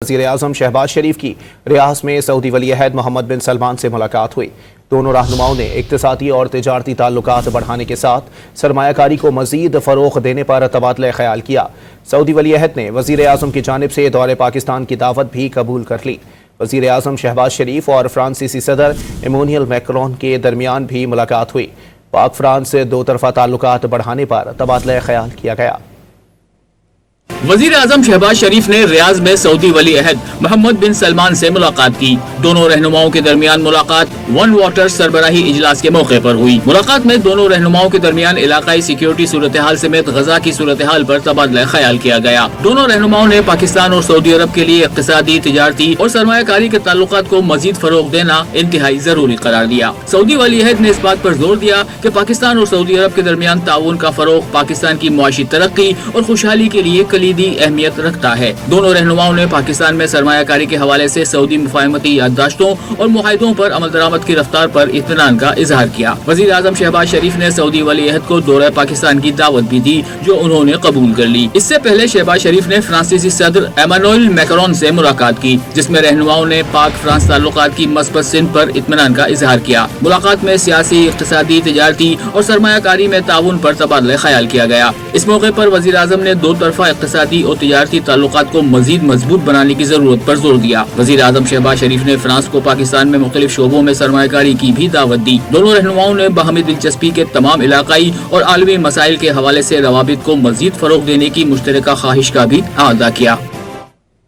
وزیر اعظم شہباز شریف کی ریاض میں سعودی ولی عہد محمد بن سلمان سے ملاقات ہوئی۔ دونوں رہنماؤں نے اقتصادی اور تجارتی تعلقات بڑھانے کے ساتھ سرمایہ کاری کو مزید فروغ دینے پر تبادلہ خیال کیا۔ سعودی ولی عہد نے وزیر اعظم کی جانب سے دورہ پاکستان کی دعوت بھی قبول کر لی۔ وزیر اعظم شہباز شریف اور فرانسیسی صدر ایمانوئل میکرون کے درمیان بھی ملاقات ہوئی۔ پاک فرانس دو طرفہ تعلقات بڑھانے پر تبادلہ خیال کیا گیا۔ وزیر اعظم شہباز شریف نے ریاض میں سعودی ولی عہد محمد بن سلمان سے ملاقات کی۔ دونوں رہنماؤں کے درمیان ملاقات ون واٹر سربراہی اجلاس کے موقع پر ہوئی۔ ملاقات میں دونوں رہنماؤں کے درمیان علاقائی سیکیورٹی صورتحال سمیت غزہ کی صورتحال پر تبادلہ خیال کیا گیا۔ دونوں رہنماؤں نے پاکستان اور سعودی عرب کے لیے اقتصادی، تجارتی اور سرمایہ کاری کے تعلقات کو مزید فروغ دینا انتہائی ضروری قرار دیا۔ سعودی ولی عہد نے اس بات پر زور دیا کہ پاکستان اور سعودی عرب کے درمیان تعاون کا فروغ پاکستان کی معاشی ترقی اور خوشحالی کے لیے کلیدی اہمیت رکھتا ہے۔ دونوں رہنماؤں نے پاکستان میں سرمایہ کاری کے حوالے سے سعودی مفاہمتی یادداشتوں اور معاہدوں پر عمل درآمد کی رفتار پر اطمینان کا اظہار کیا۔ وزیر اعظم شہباز شریف نے سعودی ولی عہد کو دورہ پاکستان کی دعوت بھی دی، جو انہوں نے قبول کر لی۔ اس سے پہلے شہباز شریف نے فرانسیسی صدر ایمانوئل میکرون سے ملاقات کی، جس میں رہنماؤں نے پاک فرانس تعلقات کی مثبت سمت پر اطمینان کا اظہار کیا۔ ملاقات میں سیاسی، اقتصادی، تجارتی اور سرمایہ کاری میں تعاون پر تبادلہ خیال کیا گیا۔ اس موقع پر وزیر اعظم نے دو طرفہ اقتصادی اور تجارتی تعلقات کو مزید مضبوط بنانے کی ضرورت پر زور دیا۔ وزیر اعظم شہباز شریف نے فرانس کو پاکستان میں مختلف شعبوں میں سرمایہ کاری کی بھی دعوت دی۔ دونوں رہنماؤں نے باہمی دلچسپی کے تمام علاقائی اور عالمی مسائل کے حوالے سے روابط کو مزید فروغ دینے کی مشترکہ خواہش کا بھی اعادہ کیا۔